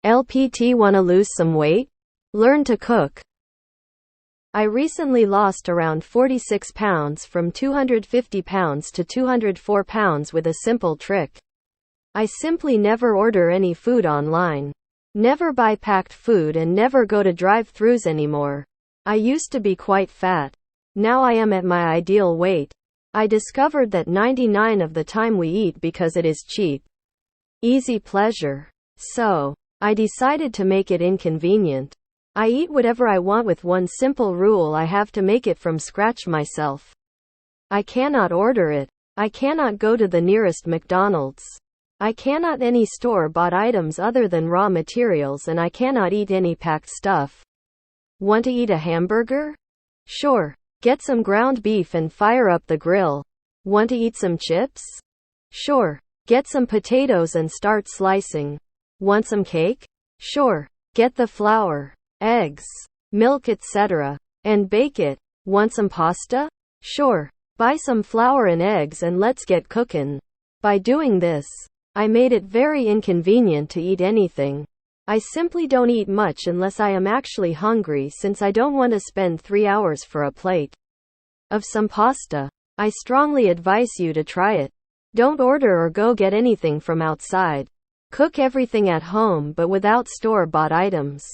LPT Wanna lose some weight? Learn to cook. I recently lost around 46 pounds from 250 pounds to 204 pounds with a simple trick. I simply never order any food online. Never buy packed food and never go to drive-thrus anymore. I used to be quite fat. Now I am at my ideal weight. I discovered that 99% of the time we eat because it is cheap. Easy pleasure. So, I decided to make it inconvenient. I eat whatever I want with one simple rule: I have to make it from scratch myself. I cannot order it. I cannot go to the nearest McDonald's. I cannot any store-bought items other than raw materials, and I cannot eat any packed stuff. Want to eat a hamburger? Sure. Get some ground beef and fire up the grill. Want to eat some chips? Sure. Get some potatoes and start slicing. Want some cake? Sure. Get the flour, eggs, milk, etc. and bake it. Want some pasta? Sure. Buy some flour and eggs and let's get cookin'. By doing this, I made it very inconvenient to eat anything. I simply don't eat much unless I am actually hungry, since I don't want to spend 3 hours for a plate of some pasta. I strongly advise you to try it. Don't order or go get anything from outside. Cook everything at home but without store-bought items.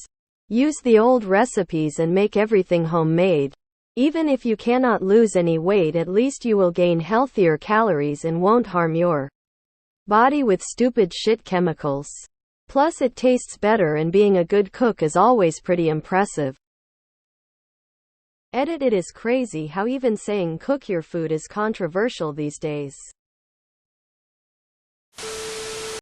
Use the old recipes and make everything homemade. Even if you cannot lose any weight, at least you will gain healthier calories and won't harm your body with stupid shit chemicals. Plus it tastes better, and being a good cook is always pretty impressive. Edit. It is crazy how even saying cook your food is controversial these days.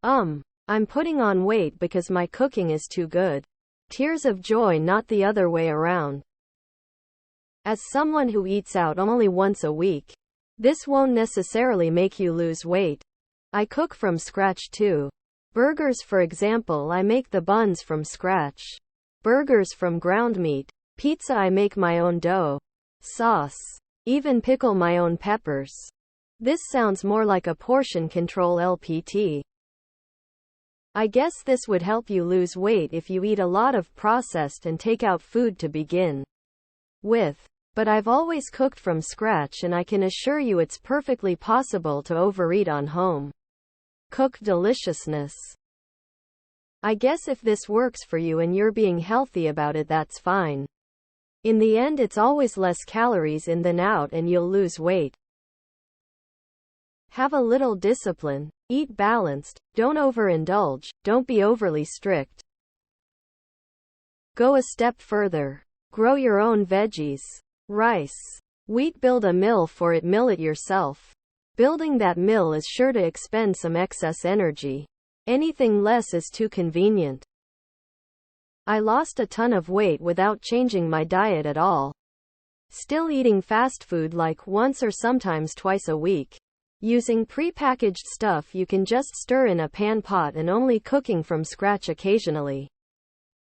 I'm putting on weight because my cooking is too good. Tears of joy, not the other way around. As someone who eats out only once a week, this won't necessarily make you lose weight. I cook from scratch too. Burgers, for example, I make the buns from scratch. Burgers from ground meat. Pizza, I make my own dough. Sauce. Even pickle my own peppers. This sounds more like a portion control LPT. I guess this would help you lose weight if you eat a lot of processed and takeout food to begin with. But I've always cooked from scratch, and I can assure you it's perfectly possible to overeat on home cooked deliciousness. I guess if this works for you and you're being healthy about it, that's fine. In the end, it's always less calories in than out, and you'll lose weight. Have a little discipline. Eat balanced. Don't overindulge. Don't be overly strict. Go a step further. Grow your own veggies. Rice. Wheat. Build a mill for it. Mill it yourself. Building that mill is sure to expend some excess energy. Anything less is too convenient. I lost a ton of weight without changing my diet at all. Still eating fast food like once or sometimes twice a week. Using pre-packaged stuff you can just stir in a pan pot, and only cooking from scratch occasionally.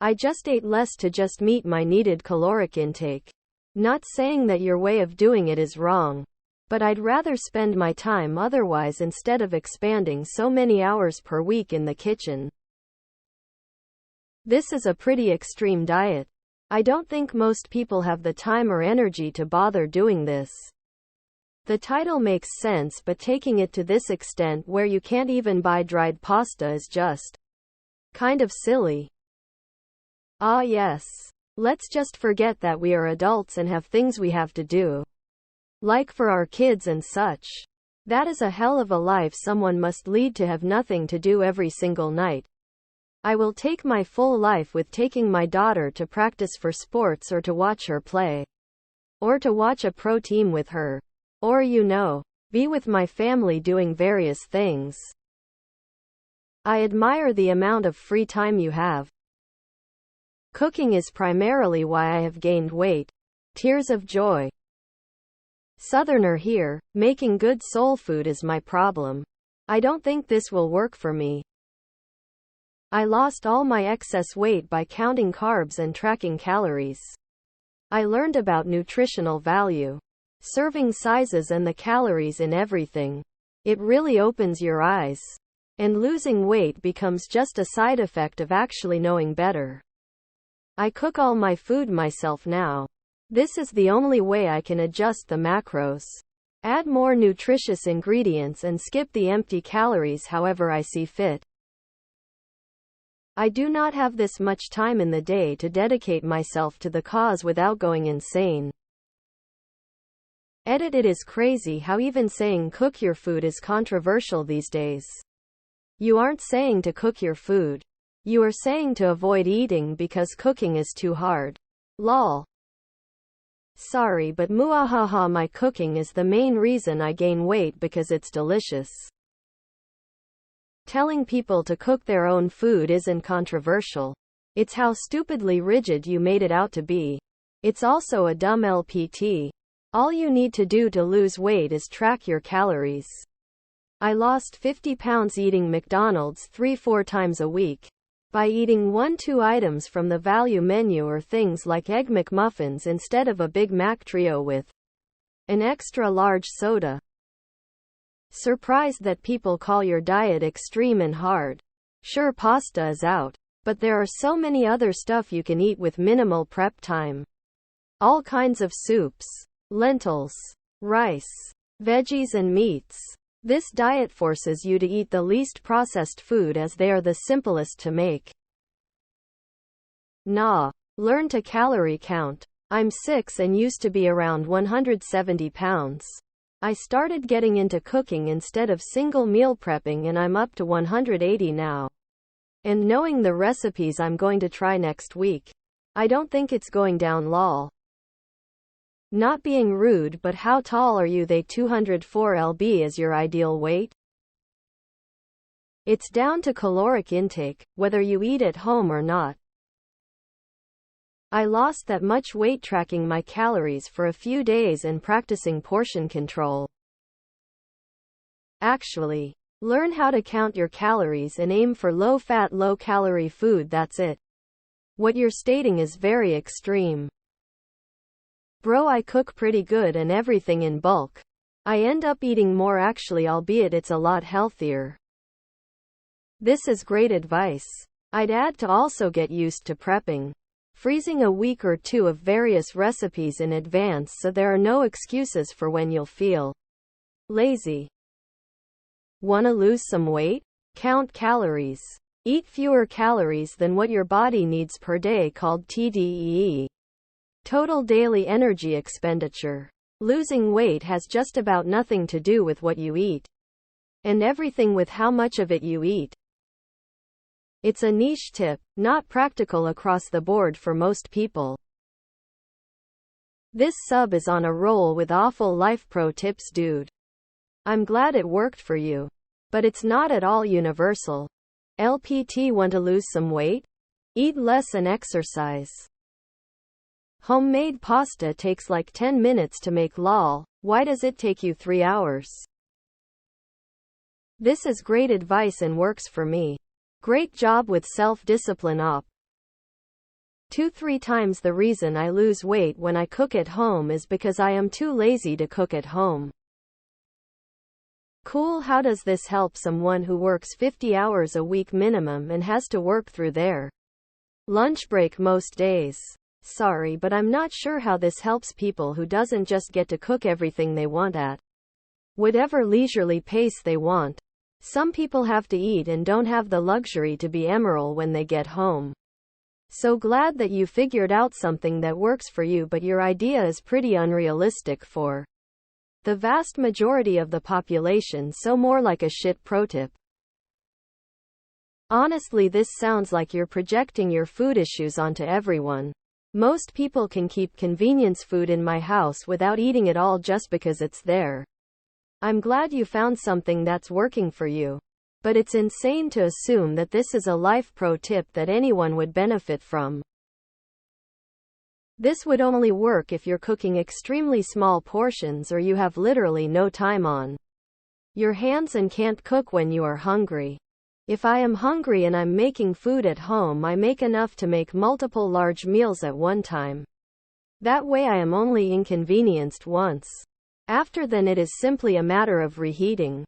I just ate less to just meet my needed caloric intake. Not saying that your way of doing it is wrong, but I'd rather spend my time otherwise instead of expanding so many hours per week in the kitchen. This is a pretty extreme diet. I don't think most people have the time or energy to bother doing this. The title makes sense, but taking it to this extent where you can't even buy dried pasta is just kind of silly. Ah yes. Let's just forget that we are adults and have things we have to do. Like for our kids and such. That is a hell of a life someone must lead to have nothing to do every single night. I will take my full life with taking my daughter to practice for sports, or to watch her play. Or to watch a pro team with her. Or be with my family doing various things. I admire the amount of free time you have. Cooking is primarily why I have gained weight. Tears of joy. Southerner here, making good soul food is my problem. I don't think this will work for me. I lost all my excess weight by counting carbs and tracking calories. I learned about nutritional value, serving sizes, and the calories in everything. It really opens your eyes. And losing weight becomes just a side effect of actually knowing better. I cook all my food myself now. This is the only way I can adjust the macros. Add more nutritious ingredients and skip the empty calories however I see fit. I do not have this much time in the day to dedicate myself to the cause without going insane. Edit. It is crazy how even saying cook your food is controversial these days. You aren't saying to cook your food. You are saying to avoid eating because cooking is too hard. Lol. Sorry but muahaha, my cooking is the main reason I gain weight because it's delicious. Telling people to cook their own food isn't controversial. It's how stupidly rigid you made it out to be. It's also a dumb LPT. All you need to do to lose weight is track your calories. I lost 50 pounds eating McDonald's 3-4 times a week. By eating 1-2 items from the value menu or things like Egg McMuffins instead of a Big Mac trio with an extra large soda. Surprised that people call your diet extreme and hard. Sure, pasta is out, but there are so many other stuff you can eat with minimal prep time. All kinds of soups, lentils, rice, veggies and meats. This diet forces you to eat the least processed food as they are the simplest to make. Nah. Learn to calorie count. I'm 6 and used to be around 170 pounds. I started getting into cooking instead of single meal prepping and I'm up to 180 now. And knowing the recipes I'm going to try next week. I don't think it's going down lol. Not being rude, but how tall are you? They 204 lb is your ideal weight? It's down to caloric intake, whether you eat at home or not. I lost that much weight tracking my calories for a few days and practicing portion control. Actually, learn how to count your calories and aim for low-fat, low-calorie food. That's it. What you're stating is very extreme. Bro, I cook pretty good and everything in bulk. I end up eating more actually, albeit it's a lot healthier. This is great advice. I'd add to also get used to prepping. Freezing a week or two of various recipes in advance so there are no excuses for when you'll feel lazy. Wanna lose some weight? Count calories. Eat fewer calories than what your body needs per day, called TDEE. Total daily energy expenditure. Losing weight has just about nothing to do with what you eat, and everything with how much of it you eat. It's a niche tip, not practical across the board for most people. This sub is on a roll with awful life pro tips, dude. I'm glad it worked for you, but it's not at all universal. LPT, want to lose some weight? Eat less and exercise. Homemade pasta takes like 10 minutes to make, lol. Why does it take you 3 hours? This is great advice and works for me. Great job with self-discipline op. 2-3 times the reason I lose weight when I cook at home is because I am too lazy to cook at home. Cool. How does this help someone who works 50 hours a week minimum and has to work through their lunch break most days? Sorry, but I'm not sure how this helps people who doesn't just get to cook everything they want at whatever leisurely pace they want. Some people have to eat and don't have the luxury to be emerald when they get home. So glad that you figured out something that works for you, but your idea is pretty unrealistic for the vast majority of the population, so more like a shit pro tip. Honestly, this sounds like you're projecting your food issues onto everyone. Most people can keep convenience food in my house without eating it all just because it's there. I'm glad you found something that's working for you. But it's insane to assume that this is a life pro tip that anyone would benefit from. This would only work if you're cooking extremely small portions or you have literally no time on your hands and can't cook when you are hungry. If I am hungry and I'm making food at home, I make enough to make multiple large meals at one time. That way I am only inconvenienced once. After then it is simply a matter of reheating.